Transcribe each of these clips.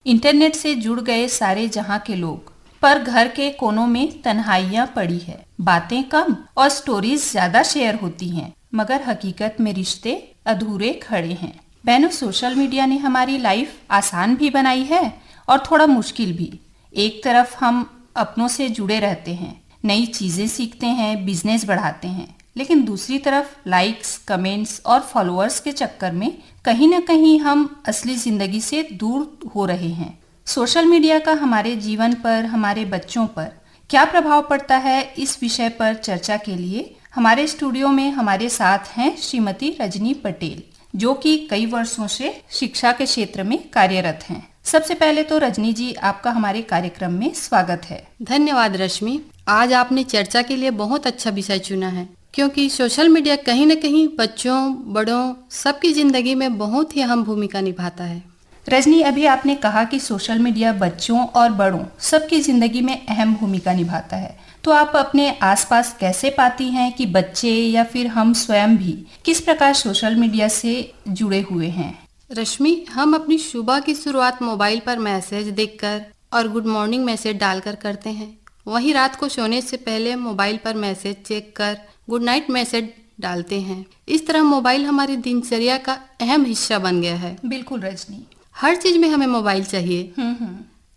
Internet से जुड़ गए सारे जहां के लोग, पर घर के कोनों में तन्हाइयां पड़ी है। बातें कम और स्टोरीज ज्यादा शेयर होती हैं, मगर हकीकत में रिश्ते अधूरे खड़े हैं। बहनों, सोशल मीडिया ने हमारी लाइफ आसान भी बनाई है और थोड़ा मुश्किल भी। एक तरफ हम अपनों से जुड़े रहते हैं, नई चीजें सीखते हैं, बिजनेस बढ़ाते हैं, लेकिन दूसरी तरफ लाइक्स, कमेंट्स और फॉलोअर्स के चक्कर में कहीं न कहीं हम असली जिंदगी से दूर हो रहे हैं। सोशल मीडिया का हमारे जीवन पर, हमारे बच्चों पर क्या प्रभाव पड़ता है, इस विषय पर चर्चा के लिए हमारे स्टूडियो में हमारे साथ हैं श्रीमती रजनी पटेल, जो कि कई वर्षों से शिक्षा के क्षेत्र में कार्यरत हैं। सबसे पहले तो रजनी जी, आपका हमारे कार्यक्रम में स्वागत है। धन्यवाद रश्मि। आज आपने चर्चा के लिए बहुत अच्छा विषय चुना है, क्योंकि सोशल मीडिया कहीं न कहीं बच्चों, बड़ों, सबकी जिंदगी में बहुत ही अहम भूमिका निभाता है। रजनी, अभी आपने कहा कि सोशल मीडिया बच्चों और बड़ों सबकी जिंदगी में अहम भूमिका निभाता है, तो आप अपने आसपास कैसे पाती हैं कि बच्चे या फिर हम स्वयं भी किस प्रकार सोशल मीडिया से जुड़े हुए हैं? रश्मि, हम अपनी सुबह की शुरुआत मोबाइल पर मैसेज देखकर और गुड मॉर्निंग मैसेज डालकर करते हैं। वहीं रात को सोने से पहले मोबाइल पर मैसेज चेक कर गुड नाइट मैसेज डालते हैं। इस तरह मोबाइल हमारी दिनचर्या का अहम हिस्सा बन गया है। बिल्कुल रजनी, हर चीज में हमें मोबाइल चाहिए।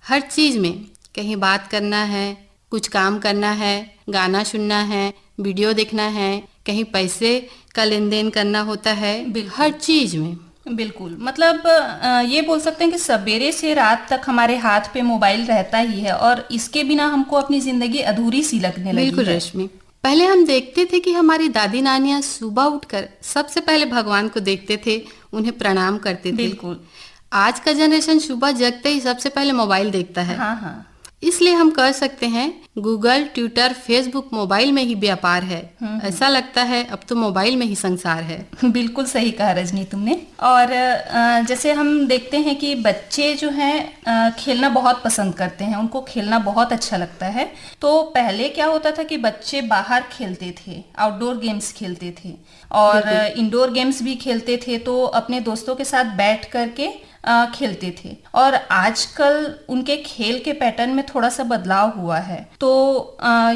हर चीज में, कहीं बात करना है, कुछ काम करना है, गाना सुनना है, वीडियो देखना है, कहीं पैसे का लेन देन करना होता है, हर चीज में। बिल्कुल, मतलब ये बोल सकते हैं कि सवेरे से रात तक हमारे हाथ पे मोबाइल रहता ही है और इसके बिना हमको अपनी जिंदगी अधूरी सी लगने लगी है। बिल्कुल रश्मि, पहले हम देखते थे कि हमारी दादी नानियां सुबह उठकर सबसे पहले भगवान को देखते थे, उन्हें प्रणाम करते थे। बिल्कुल। आज का जनरेशन सुबह जगते ही सबसे पहले मोबाइल देखता है। हाँ। इसलिए हम कह सकते हैं गूगल, ट्विटर, फेसबुक मोबाइल में ही व्यापार है। ऐसा लगता है अब तो मोबाइल में ही संसार है। बिल्कुल सही कहा रजनी तुमने। और जैसे हम देखते हैं कि बच्चे जो हैं खेलना बहुत पसंद करते हैं, उनको खेलना बहुत अच्छा लगता है। तो पहले क्या होता था कि बच्चे बाहर खेलते थे, आउटडोर गेम्स खेलते थे और इंडोर गेम्स भी खेलते थे, तो अपने दोस्तों के साथ बैठ करके खेलते थे। और आजकल उनके खेल के पैटर्न में थोड़ा सा बदलाव हुआ है। तो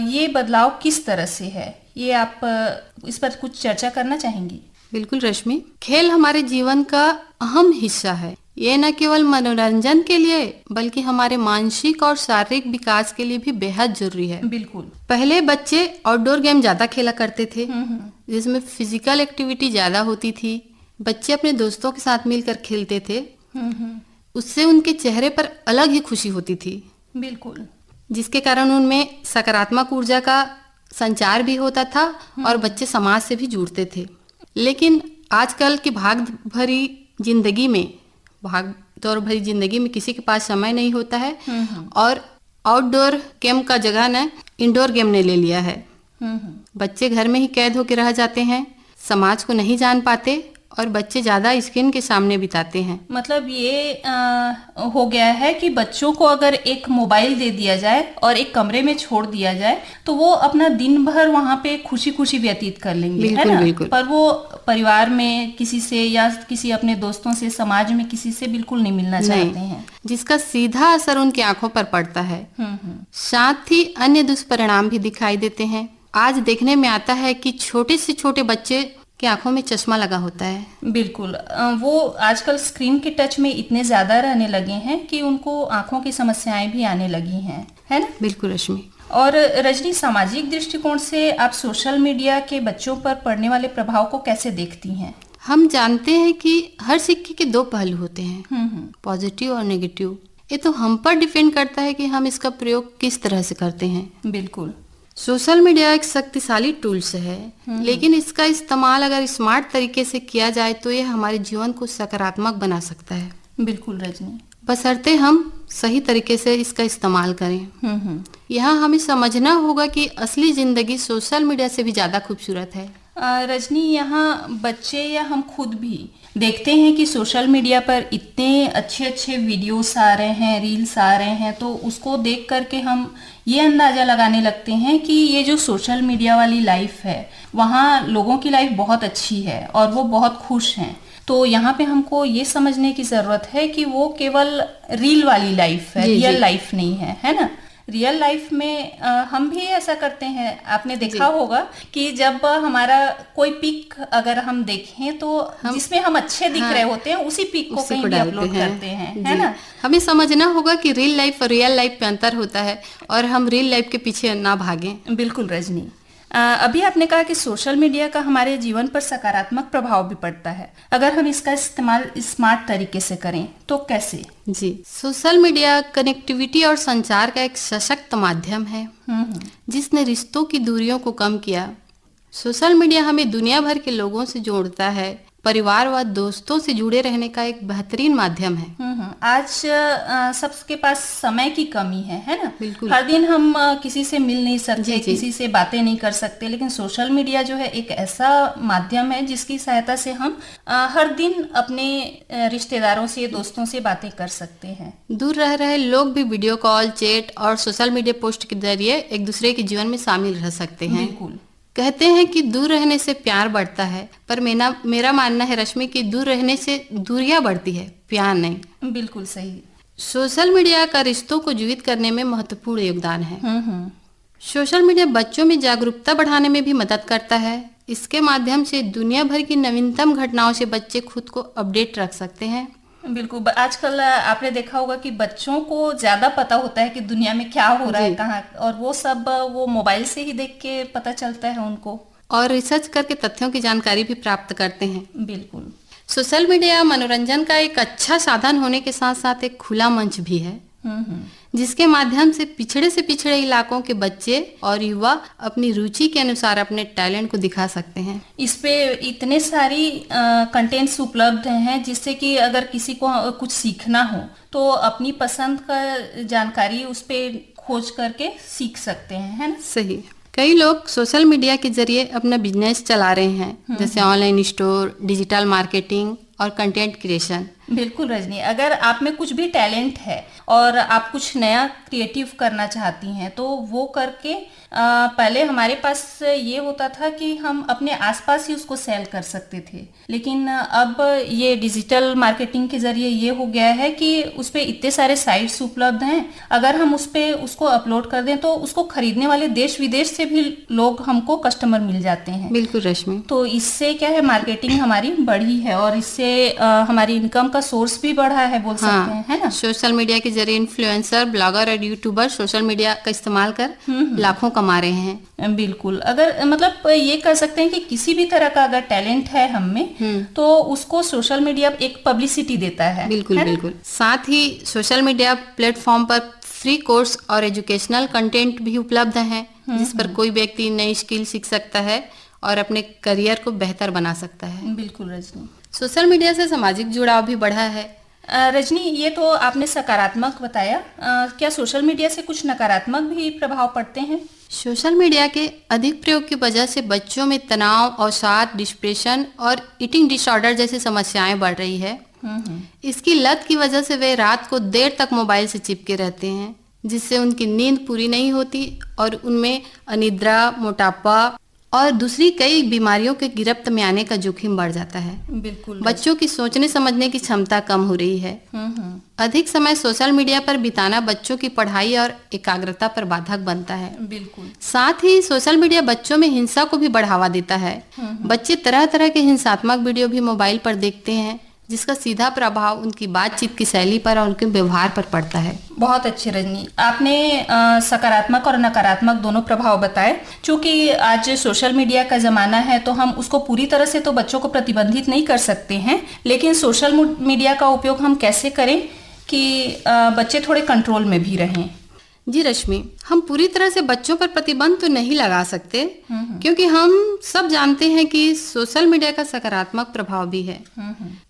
ये बदलाव किस तरह से है, ये आप इस पर कुछ चर्चा करना चाहेंगी? बिल्कुल रश्मि, खेल हमारे जीवन का अहम हिस्सा है। ये न केवल मनोरंजन के लिए बल्कि हमारे मानसिक और शारीरिक विकास के लिए भी बेहद जरूरी है। बिल्कुल। पहले बच्चे आउटडोर गेम ज्यादा खेला करते थे, जिसमें फिजिकल एक्टिविटी ज्यादा होती थी। बच्चे अपने दोस्तों के साथ मिलकर खेलते थे, उससे उनके चेहरे पर अलग ही खुशी होती थी। बिल्कुल। जिसके कारण उनमें सकारात्मक ऊर्जा का संचार भी होता था और बच्चे समाज से भी जुड़ते थे। लेकिन आजकल की भाग दौड़ भरी जिंदगी में किसी के पास समय नहीं होता है और आउटडोर गेम का जगह न इंडोर गेम ने ले लिया है। बच्चे घर में ही कैद होकर रह जाते हैं, समाज को नहीं जान पाते और बच्चे ज्यादा स्क्रीन के सामने बिताते हैं। मतलब ये हो गया है कि बच्चों को अगर एक मोबाइल दे दिया जाए और एक कमरे में छोड़ दिया जाए तो वो अपना दिन भर वहाँ पे खुशी खुशी व्यतीत कर लेंगे, है ना? बिल्कुल। पर वो परिवार में किसी से या किसी अपने दोस्तों से, समाज में किसी से बिल्कुल नहीं मिलना चाहते हैं, जिसका सीधा असर उनकी आंखों पर पड़ता है। साथ ही अन्य दुष्परिणाम भी दिखाई देते हैं। आज देखने में आता है कि छोटे से छोटे बच्चे की आंखों में चश्मा लगा होता है। बिल्कुल, वो आजकल स्क्रीन के टच में इतने ज्यादा रहने लगे हैं कि उनको आंखों की समस्याएं भी आने लगी हैं, है ना? बिल्कुल रश्मि। और रजनी, सामाजिक दृष्टिकोण से आप सोशल मीडिया के बच्चों पर पड़ने वाले प्रभाव को कैसे देखती हैं? हम जानते हैं कि हर सिक्के के दो पहलू होते हैं, पॉजिटिव और नेगेटिव। ये तो हम पर डिपेंड करता है कि हम इसका प्रयोग किस तरह से करते हैं। बिल्कुल। सोशल मीडिया एक शक्तिशाली टूल्स है, लेकिन इसका इस्तेमाल अगर स्मार्ट तरीके से किया जाए तो ये हमारे जीवन को सकारात्मक बना सकता है। बिल्कुल रजनी, बशर्ते हम सही तरीके से इसका इस्तेमाल करें। यहाँ हमें समझना होगा कि असली जिंदगी सोशल मीडिया से भी ज्यादा खूबसूरत है। रजनी, यहाँ बच्चे या हम खुद भी देखते हैं कि सोशल मीडिया पर इतने अच्छे अच्छे वीडियोस आ रहे हैं, रील्स आ रहे हैं, तो उसको देख करके हम ये अंदाजा लगाने लगते हैं कि ये जो सोशल मीडिया वाली लाइफ है, वहाँ लोगों की लाइफ बहुत अच्छी है और वो बहुत खुश हैं। तो यहाँ पे हमको ये समझने की जरूरत है कि वो केवल रील वाली लाइफ है, जी, रियल जी। लाइफ नहीं है ना। रियल लाइफ में हम भी ऐसा करते हैं। आपने देखा होगा कि जब हमारा कोई पिक अगर हम देखें तो जिसमें हम अच्छे दिख रहे होते हैं उसी पिक को उसी कहीं को भी डालते अपलोड हैं। करते हैं, जी। है ना। हमें समझना होगा कि रियल लाइफ और रियल लाइफ में अंतर होता है और हम रियल लाइफ के पीछे ना भागें। बिल्कुल रजनी, अभी आपने कहा कि सोशल मीडिया का हमारे जीवन पर सकारात्मक प्रभाव भी पड़ता है। अगर हम इसका इस्तेमाल स्मार्ट तरीके से करें तो कैसे? जी, सोशल मीडिया कनेक्टिविटी और संचार का एक सशक्त माध्यम है जिसने रिश्तों की दूरियों को कम किया। सोशल मीडिया हमें दुनिया भर के लोगों से जोड़ता है, परिवार व दोस्तों से जुड़े रहने का एक बेहतरीन माध्यम है। आज सबके पास समय की कमी है ना। बिल्कुल। हर दिन हम किसी से मिल नहीं सकते, जी, जी। किसी से बातें नहीं कर सकते, लेकिन सोशल मीडिया जो है एक ऐसा माध्यम है जिसकी सहायता से हम हर दिन अपने रिश्तेदारों से, दोस्तों से बातें कर सकते हैं। दूर रह रहे लोग भी वीडियो कॉल, चैट और सोशल मीडिया पोस्ट के जरिए एक दूसरे के जीवन में शामिल रह सकते हैं। बिल्कुल। कहते हैं कि दूर रहने से प्यार बढ़ता है, पर मेरा मानना है रश्मि कि दूर रहने से दूरियां बढ़ती है, प्यार नहीं। बिल्कुल सही। सोशल मीडिया का रिश्तों को जीवित करने में महत्वपूर्ण योगदान है। हम्म। सोशल मीडिया बच्चों में जागरूकता बढ़ाने में भी मदद करता है। इसके माध्यम से दुनिया भर की नवीनतम घटनाओं से बच्चे खुद को अपडेट रख सकते हैं। बिल्कुल। आजकल आपने देखा होगा कि बच्चों को ज्यादा पता होता है कि दुनिया में क्या हो रहा है, कहाँ, और वो सब वो मोबाइल से ही देख के पता चलता है उनको, और रिसर्च करके तथ्यों की जानकारी भी प्राप्त करते हैं। बिल्कुल। सोशल मीडिया मनोरंजन का एक अच्छा साधन होने के साथ साथ एक खुला मंच भी है जिसके माध्यम से पिछड़े इलाकों के बच्चे और युवा अपनी रुचि के अनुसार अपने टैलेंट को दिखा सकते हैं। इस पे इतने सारी कंटेंट्स उपलब्ध हैं जिससे कि अगर किसी को कुछ सीखना हो तो अपनी पसंद का जानकारी उस पे खोज करके सीख सकते हैं, है ना। सही। कई लोग सोशल मीडिया के जरिए अपना बिजनेस चला रहे हैं, जैसे ऑनलाइन स्टोर, डिजिटल मार्केटिंग और कंटेंट क्रिएशन। बिल्कुल रजनी, अगर आप में कुछ भी टैलेंट है और आप कुछ नया क्रिएटिव करना चाहती हैं तो वो करके पहले हमारे पास ये होता था कि हम अपने आसपास ही उसको सेल कर सकते थे, लेकिन अब ये डिजिटल मार्केटिंग के जरिए ये हो गया है कि उस पे इतने सारे साइट्स उपलब्ध हैं। अगर हम उस पे उसको अपलोड कर दें तो उसको खरीदने वाले देश विदेश से भी लोग हमको कस्टमर मिल जाते हैं। बिल्कुल रश्मि। तो इससे क्या है, मार्केटिंग हमारी बढ़ी है और इससे हमारी इनकम का सोर्स भी बढ़ा है, बोल सकते हैं, है ना। सोशल मीडिया के जरिए इन्फ्लुएंसर, ब्लॉगर और यूट्यूबर सोशल मीडिया का इस्तेमाल कर लाखों कमा रहे हैं। बिल्कुल। अगर मतलब ये कह सकते हैं कि किसी भी तरह का अगर टैलेंट है हम में तो उसको सोशल मीडिया एक पब्लिसिटी देता है। बिल्कुल बिल्कुल। साथ ही सोशल मीडिया प्लेटफॉर्म पर फ्री कोर्स और एजुकेशनल कंटेंट भी उपलब्ध है जिस पर कोई व्यक्ति नई स्किल सीख सकता है और अपने करियर को बेहतर बना सकता है। बिल्कुल रजनी। सोशल मीडिया से सामाजिक जुड़ाव भी बढ़ा है। रजनी, ये तो आपने सकारात्मक बताया, क्या सोशल मीडिया से कुछ नकारात्मक भी प्रभाव पड़ते हैं? सोशल मीडिया के अधिक प्रयोग की वजह से बच्चों में तनाव, अवसाद, डिप्रेशन और ईटिंग डिसऑर्डर जैसी समस्याएं बढ़ रही है। इसकी लत की वजह से वे रात को देर तक मोबाइल से चिपके रहते हैं जिससे उनकी नींद पूरी नहीं होती और उनमें अनिद्रा, मोटापा और दूसरी कई बीमारियों के गिरफ्त में आने का जोखिम बढ़ जाता है। बिल्कुल। बच्चों की सोचने समझने की क्षमता कम हो रही है। अधिक समय सोशल मीडिया पर बिताना बच्चों की पढ़ाई और एकाग्रता पर बाधक बनता है। बिल्कुल। साथ ही सोशल मीडिया बच्चों में हिंसा को भी बढ़ावा देता है। बच्चे तरह तरह के हिंसात्मक वीडियो भी मोबाइल पर देखते हैं जिसका सीधा प्रभाव उनकी बातचीत की शैली पर और उनके व्यवहार पर पड़ता है। बहुत अच्छी रजनी, आपने सकारात्मक और नकारात्मक दोनों प्रभाव बताए। क्योंकि आज सोशल मीडिया का जमाना है तो हम उसको पूरी तरह से तो बच्चों को प्रतिबंधित नहीं कर सकते हैं, लेकिन सोशल मीडिया का उपयोग हम कैसे करें कि बच्चे थोड़े कंट्रोल में भी रहें। जी रश्मि, हम पूरी तरह से बच्चों पर प्रतिबंध तो नहीं लगा सकते क्योंकि हम सब जानते हैं कि सोशल मीडिया का सकारात्मक प्रभाव भी है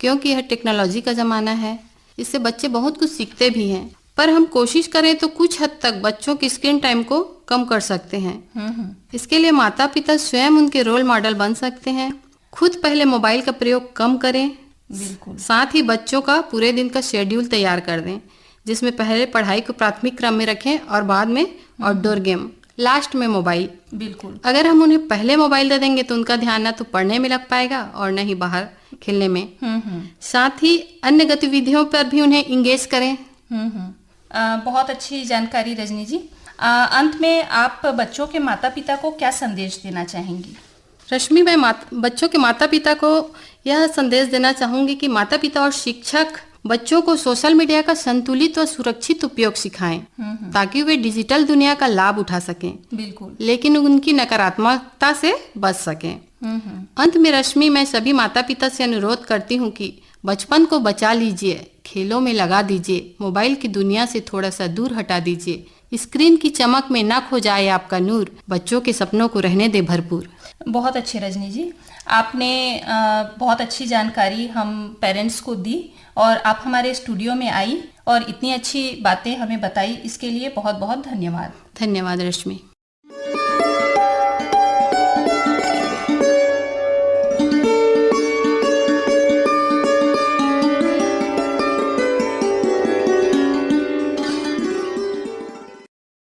क्योंकि यह टेक्नोलॉजी का जमाना है। इससे बच्चे बहुत कुछ सीखते भी हैं, पर हम कोशिश करें तो कुछ हद तक बच्चों की स्क्रीन टाइम को कम कर सकते हैं। इसके लिए माता पिता स्वयं उनके रोल मॉडल बन सकते हैं। खुद पहले मोबाइल का प्रयोग कम करें। बिल्कुल। साथ ही बच्चों का पूरे दिन का शेड्यूल तैयार कर दें जिसमें पहले पढ़ाई को प्राथमिक क्रम में रखें और बाद में आउटडोर गेम, लास्ट में मोबाइल। बिल्कुल। अगर हम उन्हें पहले मोबाइल दे देंगे तो उनका ध्यान ना तो पढ़ने में लग पाएगा और न ही बाहर खेलने में। साथ ही अन्य गतिविधियों पर भी उन्हें इंगेज करें। बहुत अच्छी जानकारी रजनी जी। अंत में आप बच्चों के माता पिता को क्या संदेश देना चाहेंगी? रश्मि, मैं बच्चों के माता पिता को यह संदेश देना चाहूंगी कि माता पिता और शिक्षक बच्चों को सोशल मीडिया का संतुलित व सुरक्षित उपयोग सिखाएं ताकि वे डिजिटल दुनिया का लाभ उठा सकें, बिल्कुल, लेकिन उनकी नकारात्मकता से बच सकें। अंत में रश्मि, मैं सभी माता पिता से अनुरोध करती हूँ कि बचपन को बचा लीजिए, खेलों में लगा दीजिए, मोबाइल की दुनिया से थोड़ा सा दूर हटा दीजिए, स्क्रीन की चमक में न खो जाए आपका नूर, बच्चों के सपनों को रहने दे भरपूर। बहुत अच्छे रजनी जी, आपने बहुत अच्छी जानकारी हम पेरेंट्स को दी और आप हमारे स्टूडियो में आई और इतनी अच्छी बातें हमें बताई, इसके लिए बहुत बहुत धन्यवाद। धन्यवाद रश्मि।